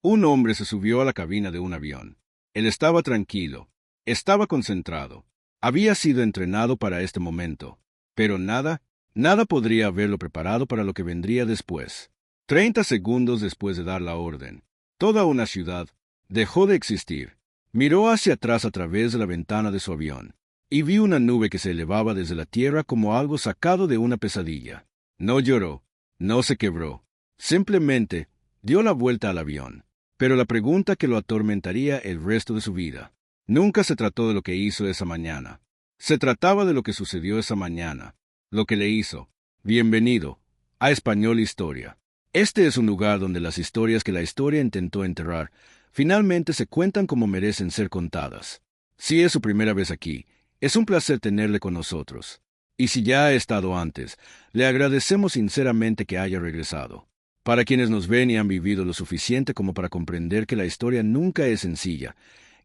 Un hombre se subió a la cabina de un avión. Él estaba tranquilo, estaba concentrado, había sido entrenado para este momento, pero nada podría haberlo preparado para lo que vendría después. 30 segundos después de dar la orden, toda una ciudad dejó de existir. Miró hacia atrás a través de la ventana de su avión y vio una nube que se elevaba desde la tierra como algo sacado de una pesadilla. No lloró, no se quebró, simplemente dio la vuelta al avión. Pero la pregunta que lo atormentaría el resto de su vida nunca se trató de lo que hizo esa mañana. Se trataba de lo que sucedió esa mañana, lo que le hizo. Bienvenido a Español Historia. Este es un lugar donde las historias que la historia intentó enterrar finalmente se cuentan como merecen ser contadas. Si es su primera vez aquí, es un placer tenerle con nosotros. Y si ya ha estado antes, le agradecemos sinceramente que haya regresado. Para quienes nos ven y han vivido lo suficiente como para comprender que la historia nunca es sencilla,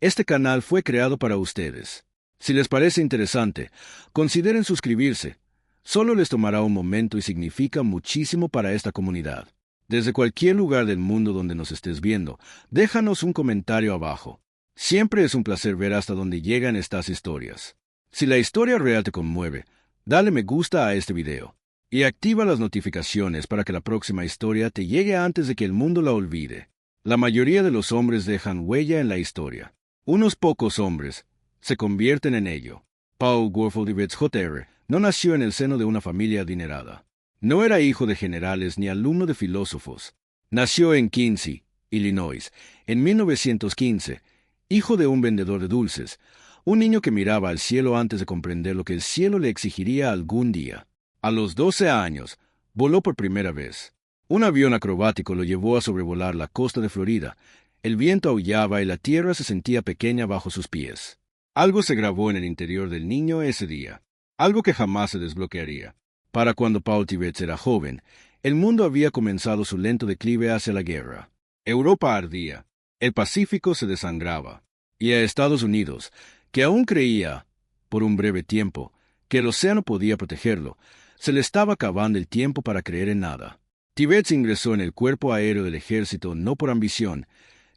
este canal fue creado para ustedes. Si les parece interesante, consideren suscribirse. Solo les tomará un momento y significa muchísimo para esta comunidad. Desde cualquier lugar del mundo donde nos estés viendo, déjanos un comentario abajo. Siempre es un placer ver hasta dónde llegan estas historias. Si la historia real te conmueve, dale me gusta a este video. Y activa las notificaciones para que la próxima historia te llegue antes de que el mundo la olvide. La mayoría de los hombres dejan huella en la historia. Unos pocos hombres se convierten en ello. Paul Warfield Tivets Jr. no nació en el seno de una familia adinerada. No era hijo de generales ni alumno de filósofos. Nació en Quincy, Illinois, en 1915, hijo de un vendedor de dulces, un niño que miraba al cielo antes de comprender lo que el cielo le exigiría algún día. A los 12 años, voló por primera vez. Un avión acrobático lo llevó a sobrevolar la costa de Florida. El viento aullaba y la tierra se sentía pequeña bajo sus pies. Algo se grabó en el interior del niño ese día, algo que jamás se desbloquearía. Para cuando Paul Tivets era joven, el mundo había comenzado su lento declive hacia la guerra. Europa ardía, el Pacífico se desangraba, y a Estados Unidos, que aún creía, por un breve tiempo, que el océano podía protegerlo, se le estaba acabando el tiempo para creer en nada. Tivets ingresó en el cuerpo aéreo del ejército no por ambición,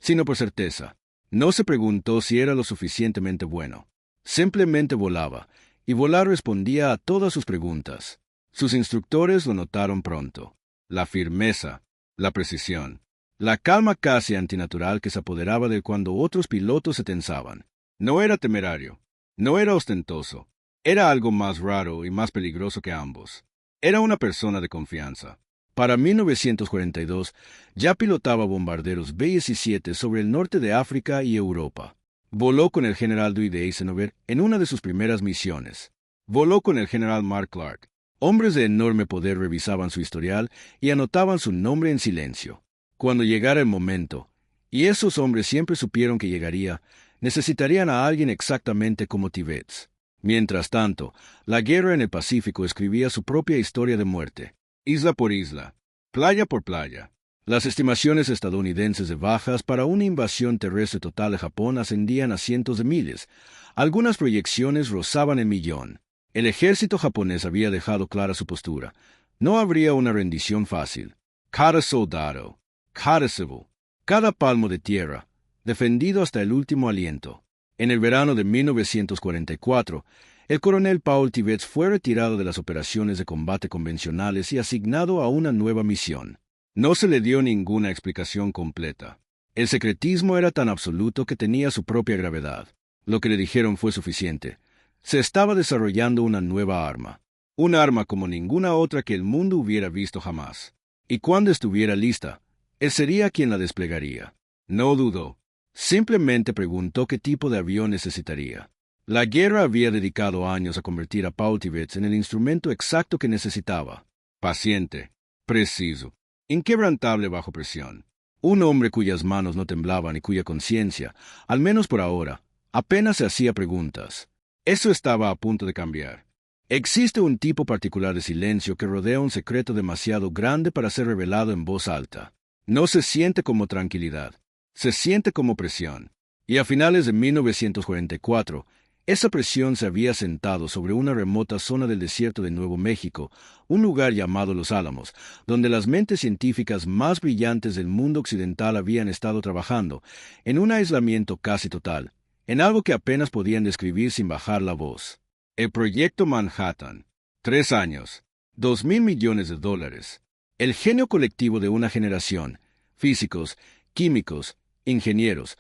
sino por certeza. No se preguntó si era lo suficientemente bueno. Simplemente volaba, y volar respondía a todas sus preguntas. Sus instructores lo notaron pronto. La firmeza, la precisión, la calma casi antinatural que se apoderaba de él cuando otros pilotos se tensaban. No era temerario, no era ostentoso. Era algo más raro y más peligroso que ambos. Era una persona de confianza. Para 1942, ya pilotaba bombarderos B-17 sobre el norte de África y Europa. Voló con el general Dewey de Eisenhower en una de sus primeras misiones. Voló con el general Mark Clark. Hombres de enorme poder revisaban su historial y anotaban su nombre en silencio. Cuando llegara el momento, y esos hombres siempre supieron que llegaría, necesitarían a alguien exactamente como Tivets. Mientras tanto, la guerra en el Pacífico escribía su propia historia de muerte, isla por isla, playa por playa. Las estimaciones estadounidenses de bajas para una invasión terrestre total de Japón ascendían a cientos de miles. Algunas proyecciones rozaban el millón. El ejército japonés había dejado clara su postura. No habría una rendición fácil. Cada soldado, cada civil, cada palmo de tierra, defendido hasta el último aliento. En el verano de 1944, el coronel Paul Tivets fue retirado de las operaciones de combate convencionales y asignado a una nueva misión. No se le dio ninguna explicación completa. El secretismo era tan absoluto que tenía su propia gravedad. Lo que le dijeron fue suficiente. Se estaba desarrollando una nueva arma. Un arma como ninguna otra que el mundo hubiera visto jamás. Y cuando estuviera lista, él sería quien la desplegaría. No dudó. Simplemente preguntó qué tipo de avión necesitaría. La guerra había dedicado años a convertir a Paul Tivets en el instrumento exacto que necesitaba. Paciente, preciso, inquebrantable bajo presión. Un hombre cuyas manos no temblaban y cuya conciencia, al menos por ahora, apenas se hacía preguntas. Eso estaba a punto de cambiar. Existe un tipo particular de silencio que rodea un secreto demasiado grande para ser revelado en voz alta. No se siente como tranquilidad. Se siente como presión. Y a finales de 1944, Esa presión se había sentado sobre una remota zona del desierto de Nuevo México, un lugar llamado Los Álamos, donde las mentes científicas más brillantes del mundo occidental habían estado trabajando, en un aislamiento casi total, en algo que apenas podían describir sin bajar la voz. El Proyecto Manhattan. 3 años. 2.000 millones de dólares. El genio colectivo de una generación, físicos, químicos, ingenieros,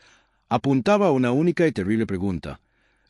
apuntaba a una única y terrible pregunta.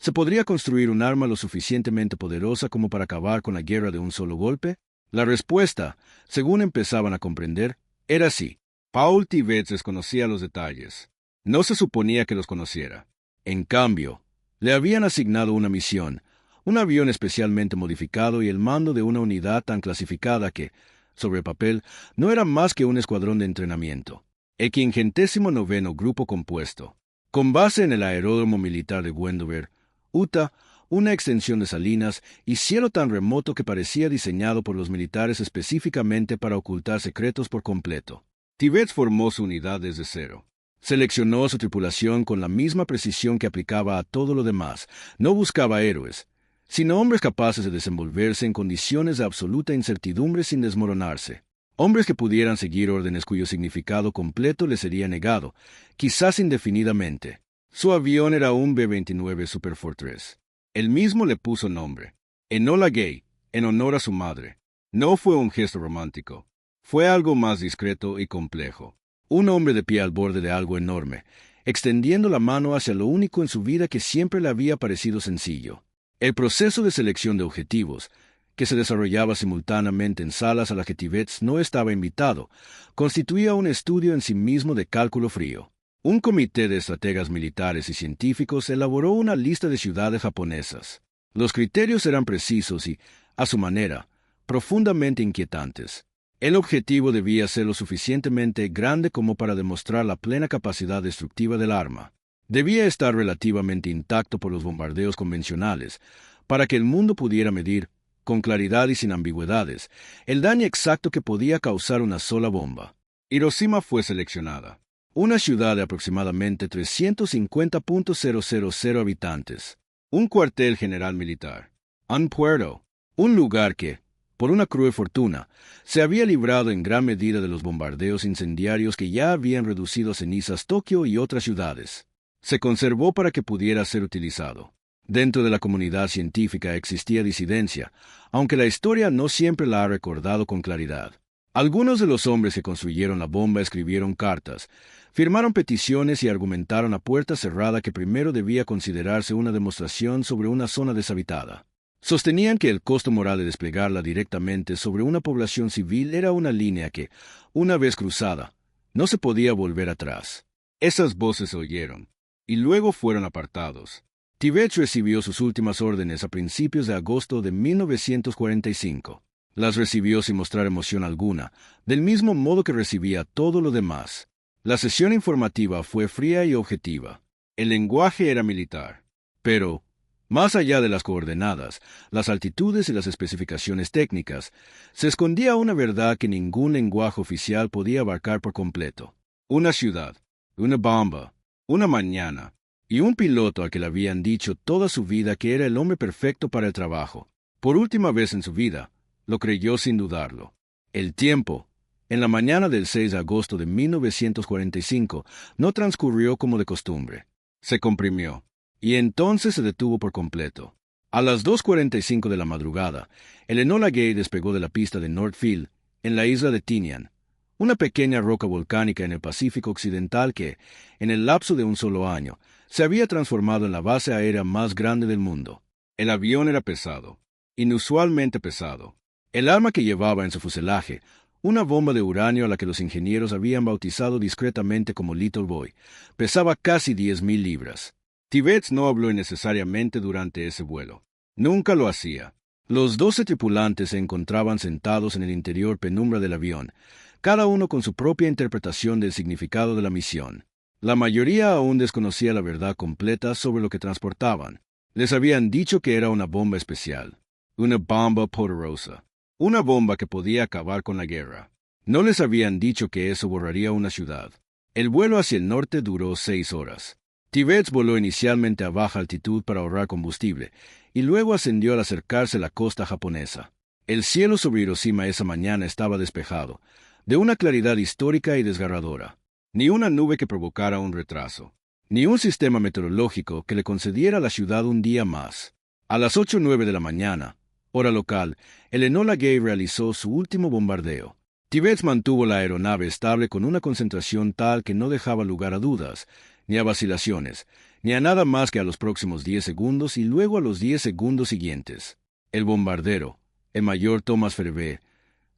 ¿Se podría construir un arma lo suficientemente poderosa como para acabar con la guerra de un solo golpe? La respuesta, según empezaban a comprender, era sí. Paul Tibbets desconocía los detalles. No se suponía que los conociera. En cambio, le habían asignado una misión, un avión especialmente modificado y el mando de una unidad tan clasificada que, sobre papel, no era más que un escuadrón de entrenamiento. El 59º Grupo Compuesto, con base en el aeródromo militar de Wendover, Utah, una extensión de Salinas y cielo tan remoto que parecía diseñado por los militares específicamente para ocultar secretos por completo. Tibbets formó su unidad desde cero. Seleccionó a su tripulación con la misma precisión que aplicaba a todo lo demás. No buscaba héroes, sino hombres capaces de desenvolverse en condiciones de absoluta incertidumbre sin desmoronarse. Hombres que pudieran seguir órdenes cuyo significado completo les sería negado, quizás indefinidamente. Su avión era un B-29 Superfortress. Él mismo le puso nombre. Enola Gay, en honor a su madre. No fue un gesto romántico. Fue algo más discreto y complejo. Un hombre de pie al borde de algo enorme, extendiendo la mano hacia lo único en su vida que siempre le había parecido sencillo. El proceso de selección de objetivos, que se desarrollaba simultáneamente en salas a las que Tibbets no estaba invitado, constituía un estudio en sí mismo de cálculo frío. Un comité de estrategas militares y científicos elaboró una lista de ciudades japonesas. Los criterios eran precisos y, a su manera, profundamente inquietantes. El objetivo debía ser lo suficientemente grande como para demostrar la plena capacidad destructiva del arma. Debía estar relativamente intacto por los bombardeos convencionales, para que el mundo pudiera medir, con claridad y sin ambigüedades, el daño exacto que podía causar una sola bomba. Hiroshima fue seleccionada. Una ciudad de aproximadamente 350.000 habitantes. Un cuartel general militar. Un puerto. Un lugar que, por una cruel fortuna, se había librado en gran medida de los bombardeos incendiarios que ya habían reducido a cenizas Tokio y otras ciudades. Se conservó para que pudiera ser utilizado. Dentro de la comunidad científica existía disidencia, aunque la historia no siempre la ha recordado con claridad. Algunos de los hombres que construyeron la bomba escribieron cartas, firmaron peticiones y argumentaron a puerta cerrada que primero debía considerarse una demostración sobre una zona deshabitada. Sostenían que el costo moral de desplegarla directamente sobre una población civil era una línea que, una vez cruzada, no se podía volver atrás. Esas voces se oyeron, y luego fueron apartados. Tibbets recibió sus últimas órdenes a principios de agosto de 1945. Las recibió sin mostrar emoción alguna, del mismo modo que recibía todo lo demás. La sesión informativa fue fría y objetiva. El lenguaje era militar. Pero, más allá de las coordenadas, las altitudes y las especificaciones técnicas, se escondía una verdad que ningún lenguaje oficial podía abarcar por completo. Una ciudad, una bomba, una mañana, y un piloto al que le habían dicho toda su vida que era el hombre perfecto para el trabajo. Por última vez en su vida, lo creyó sin dudarlo. El tiempo, en la mañana del 6 de agosto de 1945, no transcurrió como de costumbre. Se comprimió, y entonces se detuvo por completo. A las 2:45 de la madrugada, el Enola Gay despegó de la pista de Northfield, en la isla de Tinian, una pequeña roca volcánica en el Pacífico Occidental que, en el lapso de un solo año, se había transformado en la base aérea más grande del mundo. El avión era pesado, inusualmente pesado. El arma que llevaba en su fuselaje, una bomba de uranio a la que los ingenieros habían bautizado discretamente como Little Boy, pesaba casi 10.000 libras. Tibbets no habló innecesariamente durante ese vuelo. Nunca lo hacía. Los 12 tripulantes se encontraban sentados en el interior penumbra del avión, cada uno con su propia interpretación del significado de la misión. La mayoría aún desconocía la verdad completa sobre lo que transportaban. Les habían dicho que era una bomba especial, una bomba poderosa. Una bomba que podía acabar con la guerra. No les habían dicho que eso borraría una ciudad. El vuelo hacia el norte duró 6 horas. Tibbets voló inicialmente a baja altitud para ahorrar combustible, y luego ascendió al acercarse a la costa japonesa. El cielo sobre Hiroshima esa mañana estaba despejado, de una claridad histórica y desgarradora. Ni una nube que provocara un retraso, ni un sistema meteorológico que le concediera a la ciudad un día más. A las 8:09 de la mañana, hora local, el Enola Gay realizó su último bombardeo. Tibbets mantuvo la aeronave estable con una concentración tal que no dejaba lugar a dudas, ni a vacilaciones, ni a nada más que a los próximos 10 segundos y luego a los 10 segundos siguientes. El bombardero, el mayor Thomas Fervé,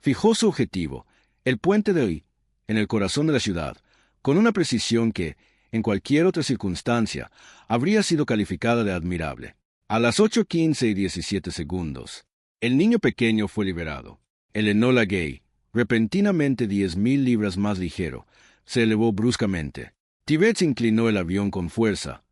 fijó su objetivo, el puente de Oi, en el corazón de la ciudad, con una precisión que, en cualquier otra circunstancia, habría sido calificada de admirable. A las 8:15 y 17 segundos, el niño pequeño fue liberado. El Enola Gay, repentinamente 10.000 libras más ligero, se elevó bruscamente. Tibbets inclinó el avión con fuerza.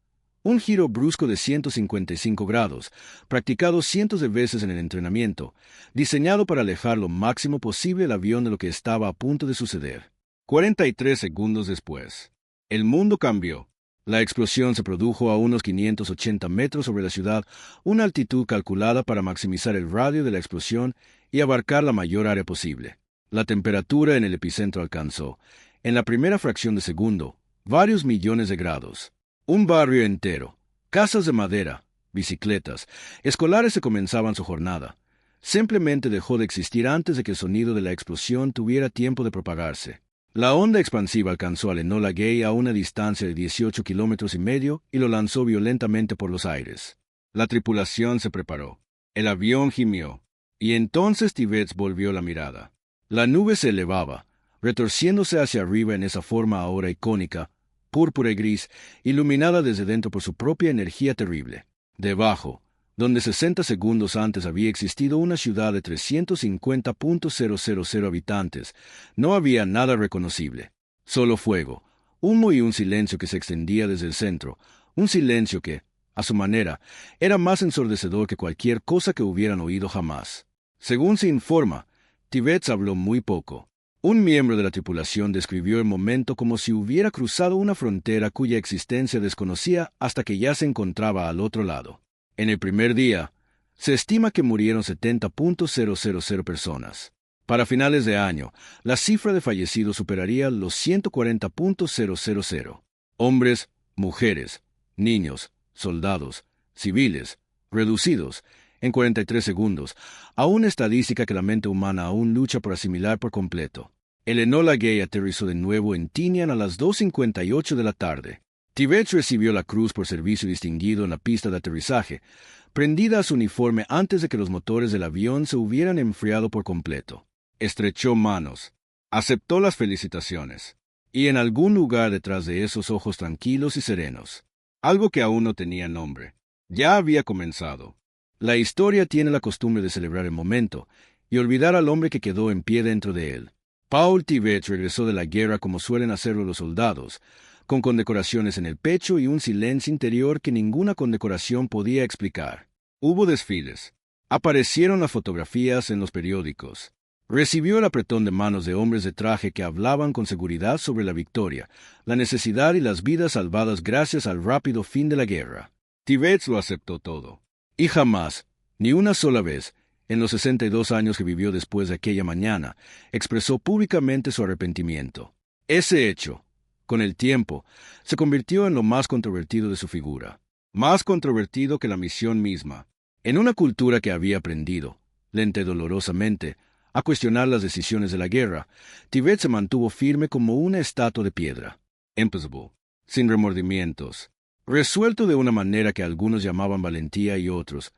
Un giro brusco de 155 grados, practicado cientos de veces en el entrenamiento, diseñado para alejar lo máximo posible el avión de lo que estaba a punto de suceder. 43 segundos después, el mundo cambió. La explosión se produjo a unos 580 metros sobre la ciudad, una altitud calculada para maximizar el radio de la explosión y abarcar la mayor área posible. La temperatura en el epicentro alcanzó, en la primera fracción de segundo, varios millones de grados. Un barrio entero, casas de madera, bicicletas, escolares se comenzaban su jornada. Simplemente dejó de existir antes de que el sonido de la explosión tuviera tiempo de propagarse. La onda expansiva alcanzó al Enola Gay a una distancia de 18,5 kilómetros y lo lanzó violentamente por los aires. La tripulación se preparó. El avión gimió. Y entonces Tibbets volvió la mirada. La nube se elevaba, retorciéndose hacia arriba en esa forma ahora icónica, púrpura y gris, iluminada desde dentro por su propia energía terrible. Debajo, donde 60 segundos antes había existido una ciudad de 350,000 habitantes, no había nada reconocible. Solo fuego, humo y un silencio que se extendía desde el centro, un silencio que, a su manera, era más ensordecedor que cualquier cosa que hubieran oído jamás. Según se informa, Tibbets habló muy poco. Un miembro de la tripulación describió el momento como si hubiera cruzado una frontera cuya existencia desconocía hasta que ya se encontraba al otro lado. En el primer día, se estima que murieron 70,000 personas. Para finales de año, la cifra de fallecidos superaría los 140,000. Hombres, mujeres, niños, soldados, civiles, reducidos, en 43 segundos, a una estadística que la mente humana aún lucha por asimilar por completo. El Enola Gay aterrizó de nuevo en Tinian a las 2:58 de la tarde. Tibbets recibió la cruz por servicio distinguido en la pista de aterrizaje, prendida a su uniforme antes de que los motores del avión se hubieran enfriado por completo. Estrechó manos, aceptó las felicitaciones, y en algún lugar detrás de esos ojos tranquilos y serenos, algo que aún no tenía nombre, ya había comenzado. La historia tiene la costumbre de celebrar el momento y olvidar al hombre que quedó en pie dentro de él. Paul Tibbets regresó de la guerra como suelen hacerlo los soldados, con condecoraciones en el pecho y un silencio interior que ninguna condecoración podía explicar. Hubo desfiles. Aparecieron las fotografías en los periódicos. Recibió el apretón de manos de hombres de traje que hablaban con seguridad sobre la victoria, la necesidad y las vidas salvadas gracias al rápido fin de la guerra. Tibbets lo aceptó todo. Y jamás, ni una sola vez, en los 62 años que vivió después de aquella mañana, expresó públicamente su arrepentimiento. Ese hecho, con el tiempo, se convirtió en lo más controvertido de su figura, más controvertido que la misión misma. En una cultura que había aprendido, lenta y dolorosamente, a cuestionar las decisiones de la guerra, Tibbets se mantuvo firme como una estatua de piedra, impassible, sin remordimientos, resuelto de una manera que algunos llamaban valentía y otros,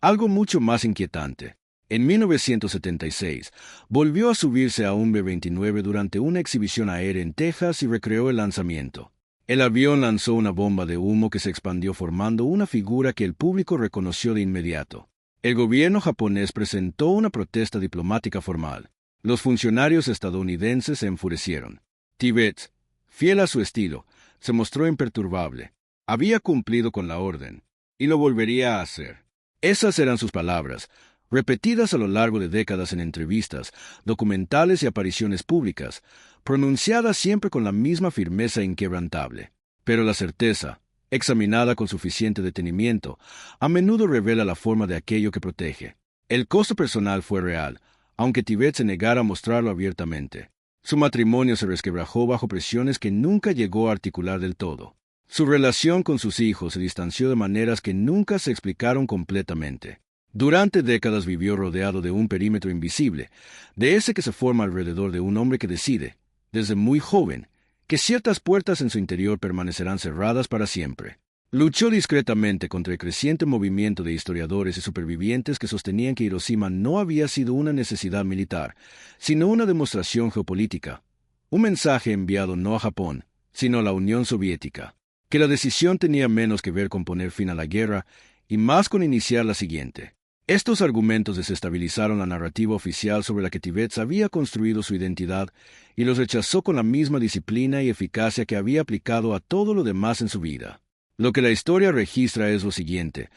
algo mucho más inquietante. En 1976, volvió a subirse a un B-29 durante una exhibición aérea en Texas y recreó el lanzamiento. El avión lanzó una bomba de humo que se expandió formando una figura que el público reconoció de inmediato. El gobierno japonés presentó una protesta diplomática formal. Los funcionarios estadounidenses se enfurecieron. Tibbets, fiel a su estilo, se mostró imperturbable. Había cumplido con la orden, y lo volvería a hacer. Esas eran sus palabras, repetidas a lo largo de décadas en entrevistas, documentales y apariciones públicas, pronunciadas siempre con la misma firmeza inquebrantable. Pero la certeza, examinada con suficiente detenimiento, a menudo revela la forma de aquello que protege. El costo personal fue real, aunque Tibet se negara a mostrarlo abiertamente. Su matrimonio se resquebrajó bajo presiones que nunca llegó a articular del todo. Su relación con sus hijos se distanció de maneras que nunca se explicaron completamente. Durante décadas vivió rodeado de un perímetro invisible, de ese que se forma alrededor de un hombre que decide, desde muy joven, que ciertas puertas en su interior permanecerán cerradas para siempre. Luchó discretamente contra el creciente movimiento de historiadores y supervivientes que sostenían que Hiroshima no había sido una necesidad militar, sino una demostración geopolítica, un mensaje enviado no a Japón, sino a la Unión Soviética, que la decisión tenía menos que ver con poner fin a la guerra y más con iniciar la siguiente. Estos argumentos desestabilizaron la narrativa oficial sobre la que Tibet había construido su identidad y los rechazó con la misma disciplina y eficacia que había aplicado a todo lo demás en su vida. Lo que la historia registra es lo siguiente.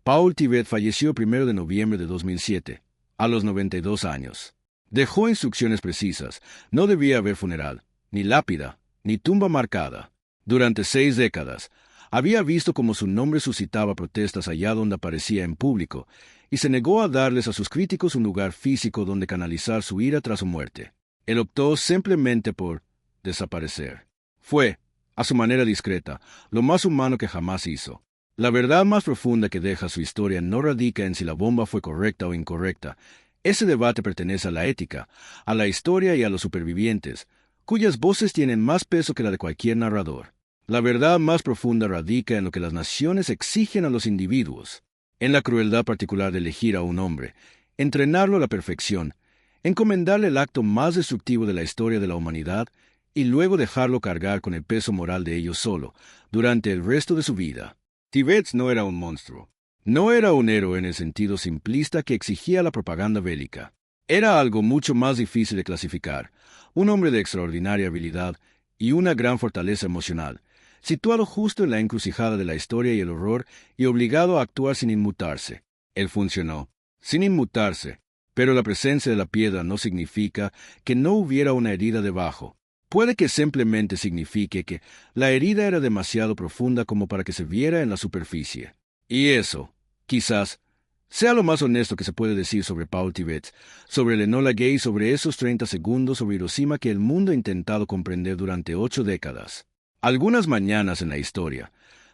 Paul Tibet falleció el 1 de noviembre de 2007, a los 92 años. Dejó instrucciones precisas. No debía haber funeral, ni lápida, ni tumba marcada. Durante 6 décadas, había visto cómo su nombre suscitaba protestas allá donde aparecía en público, y se negó a darles a sus críticos un lugar físico donde canalizar su ira tras su muerte. Él optó simplemente por desaparecer. Fue, a su manera discreta, lo más humano que jamás hizo. La verdad más profunda que deja su historia no radica en si la bomba fue correcta o incorrecta. Ese debate pertenece a la ética, a la historia y a los supervivientes, cuyas voces tienen más peso que la de cualquier narrador. La verdad más profunda radica en lo que las naciones exigen a los individuos, en la crueldad particular de elegir a un hombre, entrenarlo a la perfección, encomendarle el acto más destructivo de la historia de la humanidad y luego dejarlo cargar con el peso moral de ello solo, durante el resto de su vida. Tibet no era un monstruo. No era un héroe en el sentido simplista que exigía la propaganda bélica. Era algo mucho más difícil de clasificar, un hombre de extraordinaria habilidad y una gran fortaleza emocional, situado justo en la encrucijada de la historia y el horror y obligado a actuar sin inmutarse. Él funcionó, sin inmutarse, pero la presencia de la piedra no significa que no hubiera una herida debajo. Puede que simplemente signifique que la herida era demasiado profunda como para que se viera en la superficie. Y eso, quizás, sea lo más honesto que se puede decir sobre Paul Tibet, sobre el Enola Gay, sobre esos 30 segundos sobre Hiroshima que el mundo ha intentado comprender durante 8 décadas. Algunas mañanas en la historia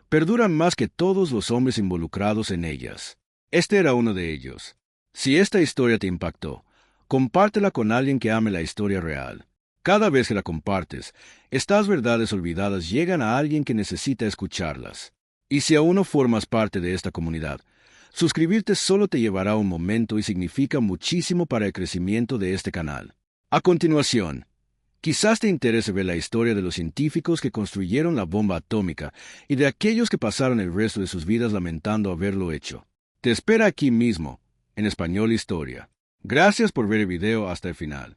perduran más que todos los hombres involucrados en ellas. Este era uno de ellos. Si esta historia te impactó, compártela con alguien que ame la historia real. Cada vez que la compartes, estas verdades olvidadas llegan a alguien que necesita escucharlas. Y si aún no formas parte de esta comunidad, suscribirte solo te llevará un momento y significa muchísimo para el crecimiento de este canal. A continuación, quizás te interese ver la historia de los científicos que construyeron la bomba atómica y de aquellos que pasaron el resto de sus vidas lamentando haberlo hecho. Te espera aquí mismo, en Español Historia. Gracias por ver el video hasta el final.